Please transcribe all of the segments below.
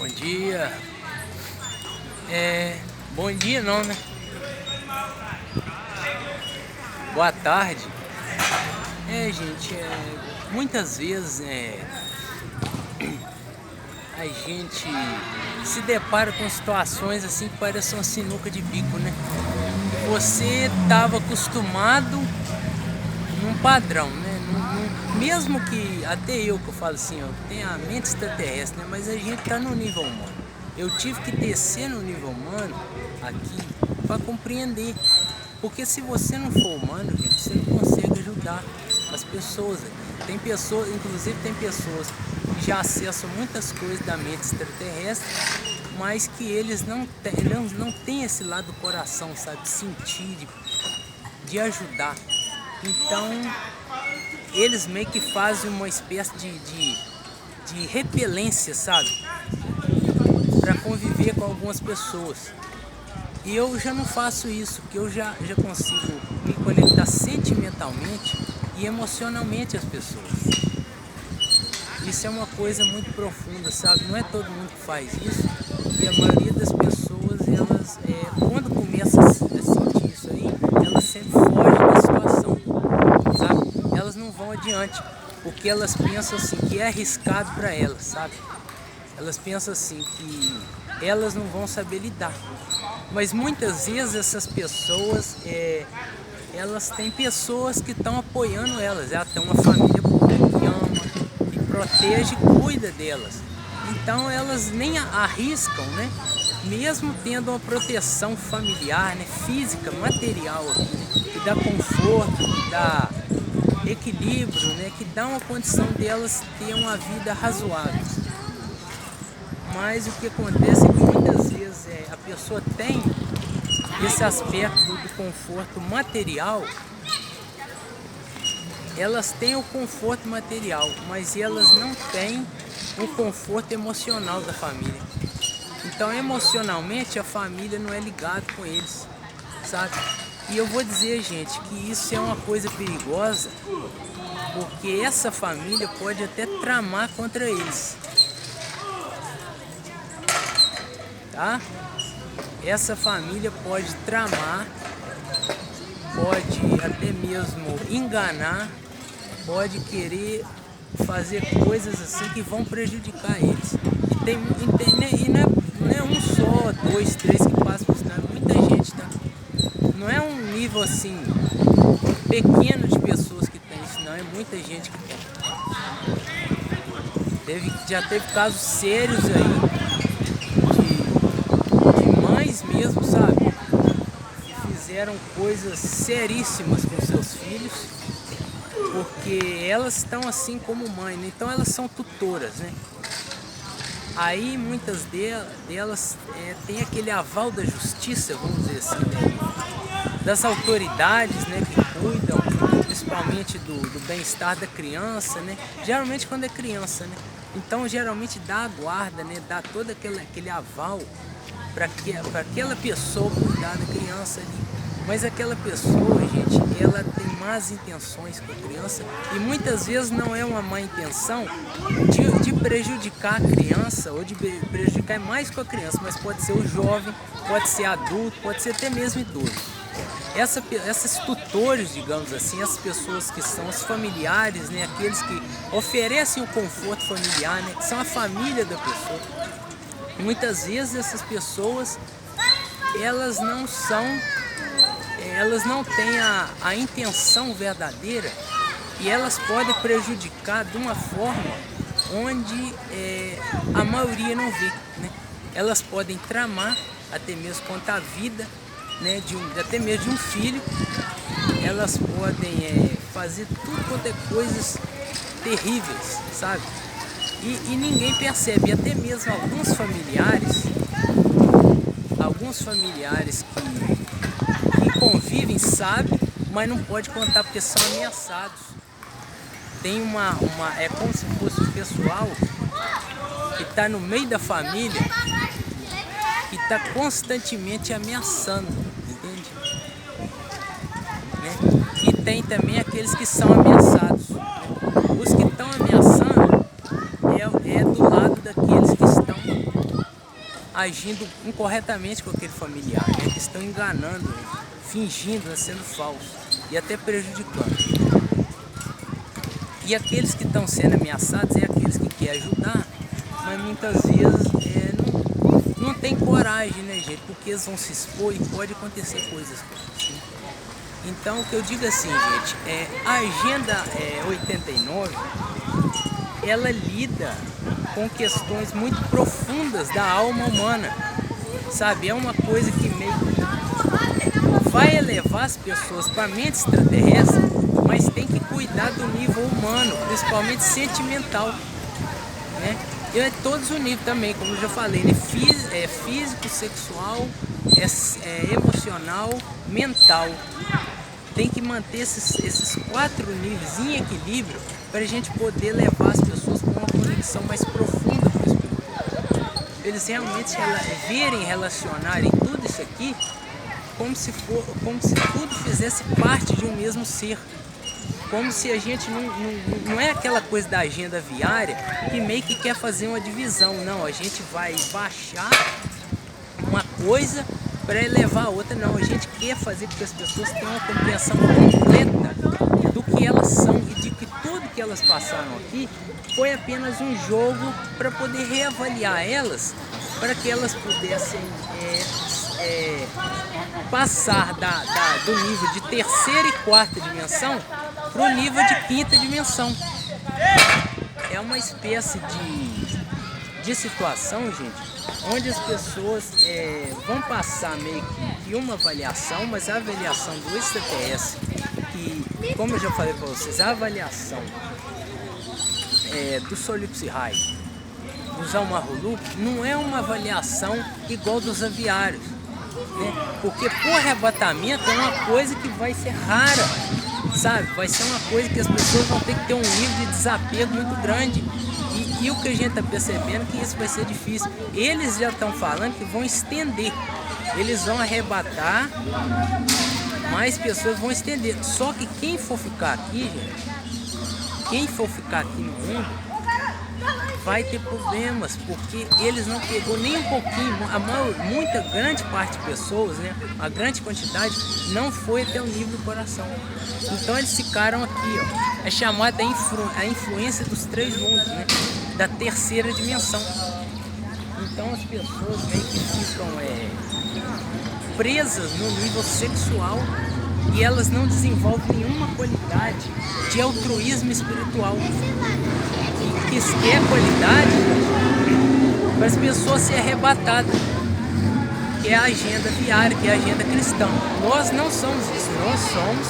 dia. Bom dia não, né? Boa tarde. Gente, muitas vezes a gente se depara com situações assim que parecem uma sinuca de bico, né? Você estava acostumado num padrão, né? Mesmo que, até eu que eu falo assim, eu tenho a mente extraterrestre, né? Mas a gente tá no nível humano. Eu tive que descer no nível humano aqui para compreender. Porque se você não for humano, gente, você não consegue ajudar as pessoas. Tem pessoas, inclusive tem pessoas que já acessam muitas coisas da mente extraterrestre, mas que eles não têm esse lado do coração, sabe? Sentir, de ajudar. Então, eles meio que fazem uma espécie de repelência, sabe? Para conviver com algumas pessoas. E eu já não faço isso, porque eu já consigo me conectar sentimentalmente e emocionalmente às pessoas. Isso é uma coisa muito profunda, sabe? Não é todo mundo que faz isso. E a maioria das pessoas, elas, quando começa a sentir isso aí, elas sempre fogem da situação, sabe? Elas não vão adiante, porque elas pensam assim, que é arriscado para elas, sabe? Elas pensam assim, que elas não vão saber lidar. Mas muitas vezes essas pessoas, elas têm pessoas que estão apoiando elas. Elas têm uma família que ama, que protege e cuida delas. Então elas nem arriscam, né? Mesmo tendo uma proteção familiar, né? Física, material, né? Que dá conforto, que dá equilíbrio, né? Que dá uma condição delas ter uma vida razoável. Mas o que acontece é que muitas vezes a pessoa tem esse aspecto do conforto material. Elas têm o conforto material, mas elas não têm o conforto emocional da família. Então, emocionalmente, a família não é ligada com eles, sabe? E eu vou dizer, gente, que isso é uma coisa perigosa, porque essa família pode até tramar contra eles. Tá? Essa família pode tramar, pode até mesmo enganar, pode querer fazer coisas assim que vão prejudicar eles. E não é um só, dois, três que passam por isso, não é muita gente, tá? Não é um nível assim pequeno de pessoas que tem isso, não, é muita gente que tem. Já teve casos sérios aí, mesmo, sabe? Fizeram coisas seríssimas com seus filhos, porque elas estão assim como mãe, né? Então elas são tutoras, né? Aí muitas delas têm aquele aval da justiça, vamos dizer assim, né? Das autoridades, né? Que cuidam principalmente do bem-estar da criança, né? Geralmente quando é criança, né? Então geralmente dá a guarda, né? Dá todo aquele aval para aquela pessoa cuidar da criança ali. Mas aquela pessoa, gente, ela tem más intenções com a criança e muitas vezes não é uma má intenção de prejudicar a criança ou de prejudicar mais com a criança, mas pode ser o jovem, pode ser adulto, pode ser até mesmo idoso. Esses tutores, digamos assim, as pessoas que são os familiares, né, aqueles que oferecem o conforto familiar, né, que são a família da pessoa. Muitas vezes essas pessoas, elas não têm a intenção verdadeira e elas podem prejudicar de uma forma onde a maioria não vê, né? Elas podem tramar até mesmo contra a vida, né, até mesmo de um filho. Elas podem fazer tudo quanto é coisas terríveis, sabe? E ninguém percebe, até mesmo alguns familiares que convivem sabem, mas não pode contar porque são ameaçados. Tem é como se fosse o pessoal que está no meio da família, que está constantemente ameaçando, entende? Né? E tem também aqueles que são ameaçados. Os que estão ameaçando é do lado daqueles que estão agindo incorretamente com aquele familiar, né? Que estão enganando ele, fingindo, sendo falso e até prejudicando. E aqueles que estão sendo ameaçados é aqueles que querem ajudar, mas muitas vezes não tem coragem, né, gente? Porque eles vão se expor e pode acontecer coisas assim. Então, o que eu digo assim, gente, a Agenda 89, ela lida com questões muito profundas da alma humana, sabe? É uma coisa que meio que vai elevar as pessoas para a mente extraterrestre, mas tem que cuidar do nível humano, principalmente sentimental, né? E é todos os níveis também, como eu já falei, né? Físico, sexual, emocional, mental. Tem que manter esses 4 níveis em equilíbrio para a gente poder levar as pessoas para uma conexão mais profunda com o espiritual. Eles realmente relacionarem tudo isso aqui como se tudo fizesse parte de um mesmo ser. Como se a gente não é aquela coisa da agenda viária que meio que quer fazer uma divisão. Não, a gente vai baixar uma coisa para elevar a outra. Não, a gente quer fazer com que as pessoas tenham uma compreensão completa do que elas são e de que tudo que elas passaram aqui foi apenas um jogo para poder reavaliar elas, para que elas pudessem passar do nível de terceira e quarta dimensão para o nível de quinta dimensão. É uma espécie de situação, gente, onde as pessoas vão passar meio que uma avaliação, mas a avaliação do extraterrestre, que, como eu já falei para vocês, a avaliação do Solipsi Rai, dos Almaruluk, não é uma avaliação igual dos aviários, né? Porque por arrebatamento é uma coisa que vai ser rara, sabe? Vai ser uma coisa que as pessoas vão ter que ter um nível de desapego muito grande. E o que a gente está percebendo é que isso vai ser difícil. Eles já estão falando que vão estender. Eles vão arrebatar, mais pessoas vão estender. Só que quem for ficar aqui, gente, quem for ficar aqui no mundo vai ter problemas, porque eles não pegou nem um pouquinho, muita grande parte de pessoas, né, a grande quantidade não foi até o nível do coração. Então eles ficaram aqui, ó, é chamada a influência dos 3 mundos, né, da terceira dimensão. Então as pessoas meio que ficam presas no nível sexual e elas não desenvolvem nenhuma qualidade de altruísmo espiritual. Que é qualidade para as pessoas serem arrebatadas, que é a agenda viária, que é a agenda cristã. Nós não somos isso, nós somos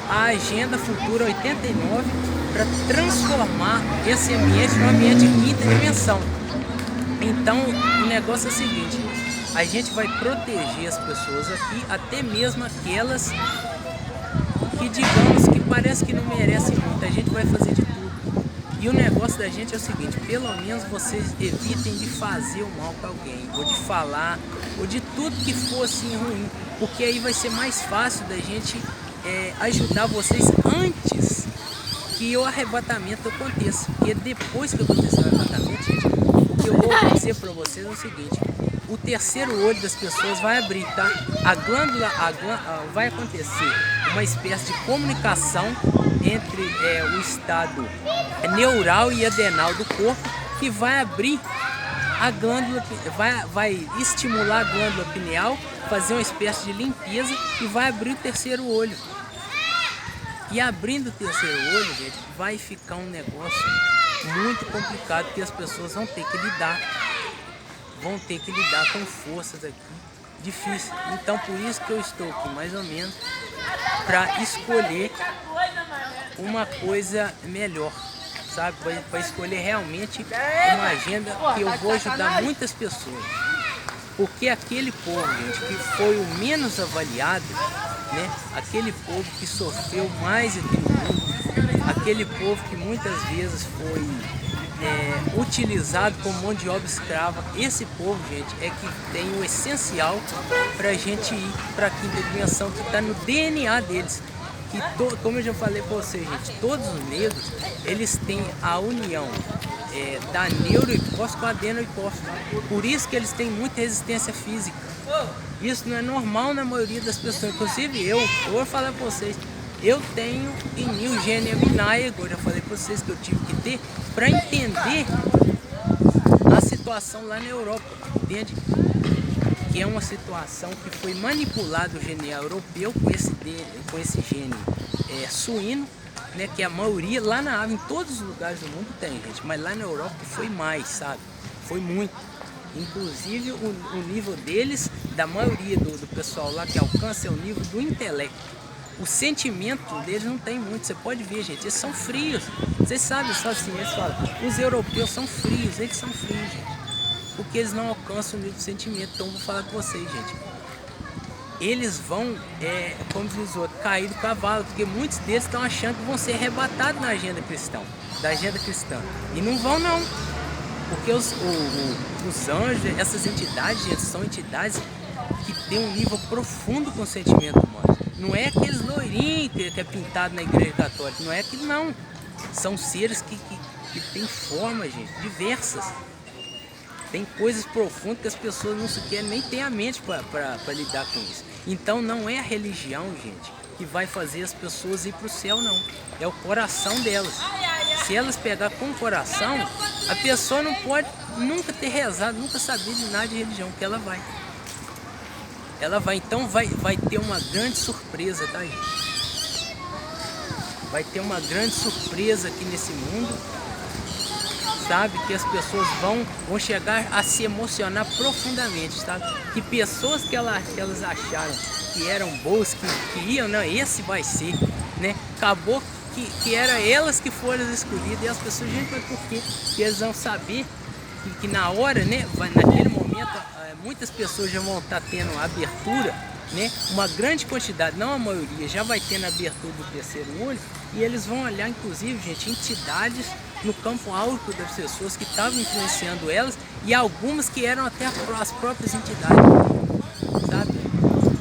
a agenda futura 89 para transformar esse ambiente num ambiente de quinta dimensão. Então o negócio é o seguinte, a gente vai proteger as pessoas aqui, até mesmo aquelas que, digamos, que parece que não merecem muito, a gente vai fazer de tudo. E o negócio da gente é o seguinte, pelo menos vocês evitem de fazer o mal para alguém, ou de falar, ou de tudo que for assim ruim, porque aí vai ser mais fácil da gente ajudar vocês antes que o arrebatamento aconteça. Porque depois que acontecer o arrebatamento, gente, o que eu vou dizer para vocês é o seguinte, o terceiro olho das pessoas vai abrir, tá? A glândula vai acontecer uma espécie de comunicação entre o estado neural e adenal do corpo, que vai abrir a glândula, vai estimular a glândula pineal, fazer uma espécie de limpeza e vai abrir o terceiro olho. E abrindo o terceiro olho, gente, vai ficar um negócio muito complicado que as pessoas vão ter que lidar com forças aqui difícil. Então por isso que eu estou aqui mais ou menos para escolher uma coisa melhor, sabe? Para escolher realmente uma agenda que eu vou ajudar muitas pessoas. Porque aquele povo, gente, que foi o menos avaliado, né? Aquele povo que sofreu mais aqui no mundo, aquele povo que muitas vezes foi utilizado como mão de obra escrava, esse povo, gente, é que tem o essencial para a gente ir para a quinta dimensão, que está no DNA deles. Que como eu já falei para vocês, gente, todos os negros, eles têm a união da neurohipófise com a adenohipófise. Por isso que eles têm muita resistência física. Isso não é normal na maioria das pessoas. Inclusive eu vou falar para vocês, eu tenho gênio amniago, eu já falei para vocês que eu tive que ter para entender a situação lá na Europa, entende? Que é uma situação que foi manipulado o gene europeu com esse gene suíno, né? Que a maioria lá na África, em todos os lugares do mundo tem, gente, mas lá na Europa foi mais, sabe? Foi muito. Inclusive o nível deles, da maioria do pessoal lá que alcança, é o nível do intelecto. O sentimento deles não tem muito, você pode ver, gente, eles são frios. Vocês sabem, só assim, eles falam, os europeus são frios, eles são frios, gente. Porque eles não alcançam o nível de sentimento. Então vou falar com vocês, gente. Eles vão, como diz o outro, cair do cavalo, porque muitos deles estão achando que vão ser arrebatados da agenda cristã. E não vão não. Porque os anjos, essas entidades, gente, são entidades que têm um nível profundo com o sentimento humano. Não é aqueles loirinhos que é pintado na igreja católica, não é aquilo não. São seres que têm formas, gente, diversas. Tem coisas profundas que as pessoas não sequer nem têm a mente para lidar com isso. Então não é a religião, gente, que vai fazer as pessoas ir para o céu, não. É o coração delas. Se elas pegar com o coração, a pessoa não pode nunca ter rezado, nunca saber de nada de religião, que ela vai. Então vai ter uma grande surpresa, tá, gente? Vai ter uma grande surpresa aqui nesse mundo, sabe? Que as pessoas vão chegar a se emocionar profundamente, sabe? Que pessoas que elas acharam que eram boas, que iam, não, esse vai ser, né? Acabou que era elas que foram as escolhidas, e as pessoas, gente, mas por quê? Porque eles vão saber que na hora, né, naquele momento, muitas pessoas já vão estar tendo a abertura, né? Uma grande quantidade, não a maioria, já vai ter na abertura do terceiro olho, e eles vão olhar, inclusive, gente, entidades no campo áurico das pessoas que estavam influenciando elas, e algumas que eram até as próprias entidades, sabe?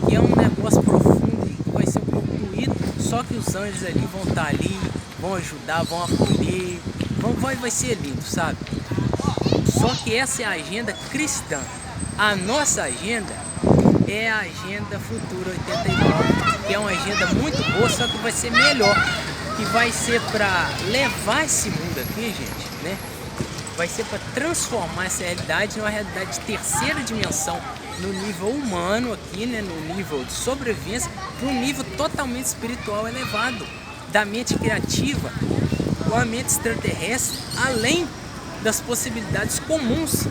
Que é um negócio profundo e que vai ser concluído, só que os anjos ali vão estar ali, vão ajudar, vão acolher, vai ser lindo, sabe? Só que essa é a agenda cristã. A nossa agenda é a Agenda Futura 89, que é uma agenda muito boa, só que vai ser melhor, que vai ser para levar esse mundo aqui, gente, né? Vai ser para transformar essa realidade numa realidade de terceira dimensão, no nível humano aqui, né? No nível de sobrevivência, para um nível totalmente espiritual elevado, da mente criativa com a mente extraterrestre, além das possibilidades comuns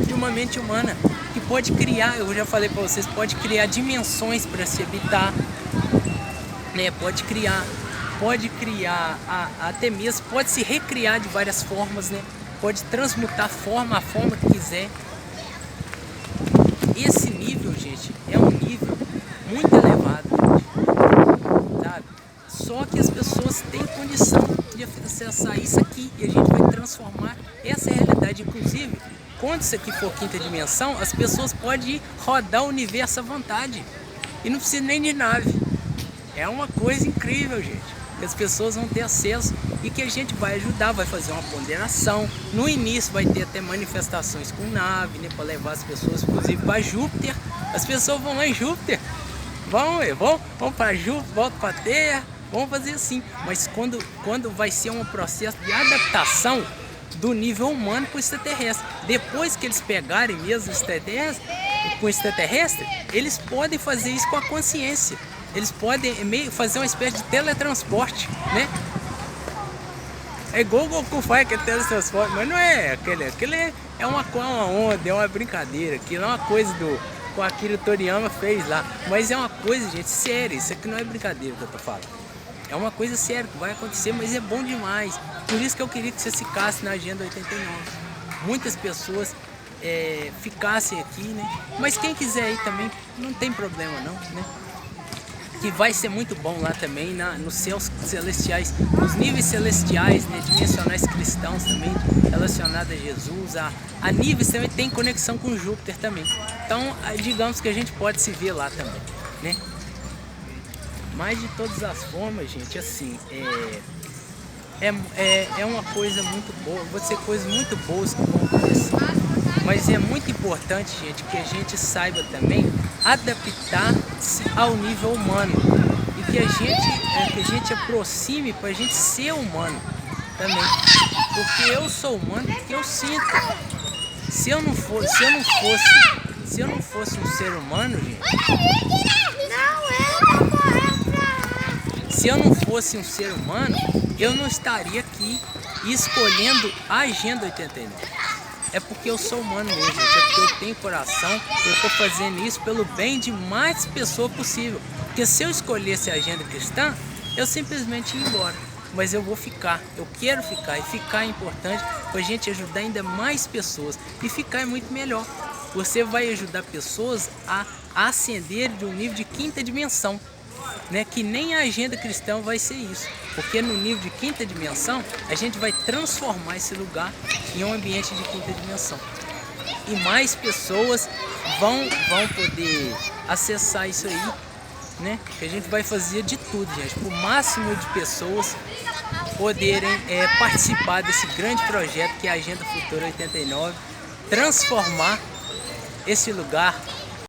de uma mente humana, que pode criar, eu já falei para vocês, pode criar dimensões para se habitar, né? Pode criar até mesmo, pode se recriar de várias formas, né? Pode transmutar a forma que quiser. Esse nível, gente, é um nível muito elevado, gente, sabe? Só que as pessoas têm condição de acessar isso aqui, e a gente vai transformar essa realidade. Inclusive, quando isso aqui for quinta dimensão, as pessoas podem rodar o universo à vontade e não precisa nem de nave. É uma coisa incrível, gente, que as pessoas vão ter acesso e que a gente vai ajudar, vai fazer uma ponderação. No início vai ter até manifestações com nave, né, para levar as pessoas, inclusive, para Júpiter. As pessoas vão lá em Júpiter, vão para Júpiter, voltam para a Terra, vão fazer assim. Mas quando vai ser um processo de adaptação do nível humano para o extraterrestre. Depois que eles pegarem mesmo o extraterrestre, eles podem fazer isso com a consciência. Eles podem fazer uma espécie de teletransporte, né? É igual o Goku faz aquele teletransporte, mas não é aquele é uma onda, é uma brincadeira, aquilo é uma coisa que o Akira Toriyama fez lá. Mas é uma coisa, gente, séria, isso aqui não é brincadeira que eu tô falando. É uma coisa séria que vai acontecer, mas é bom demais. Por isso que eu queria que você ficasse na Agenda 89. Muitas pessoas ficassem aqui, né? Mas quem quiser ir também, não tem problema não, né? Que vai ser muito bom lá também, nos céus celestiais, nos níveis celestiais, né? Dimensionais cristãos também, relacionados a Jesus, a níveis também tem conexão com Júpiter também. Então, digamos que a gente pode se ver lá também, né? Mas de todas as formas, gente, assim, é uma coisa muito boa, vão ser coisas muito boas que vão acontecer. Mas é muito importante, gente, que a gente saiba também adaptar-se ao nível humano e que a gente aproxime para a gente ser humano também. Porque eu sou humano porque eu sinto. Se eu não fosse um ser humano, gente, se eu não fosse um ser humano, eu não estaria aqui escolhendo a Agenda 89. É porque eu sou humano mesmo, gente. É porque eu tenho coração, eu estou fazendo isso pelo bem de mais pessoas possível. Porque se eu escolhesse a agenda cristã, eu simplesmente ia embora. Mas eu vou ficar, eu quero ficar, e ficar é importante para a gente ajudar ainda mais pessoas. E ficar é muito melhor. Você vai ajudar pessoas a ascender de um nível de quinta dimensão, né? Que nem a agenda cristã vai ser isso. Porque no nível de quinta dimensão, a gente vai transformar esse lugar em um ambiente de quinta dimensão. E mais pessoas vão poder acessar isso aí, né? Que a gente vai fazer de tudo, gente, para o máximo de pessoas poderem participar desse grande projeto que é a Agenda Futura 89, transformar esse lugar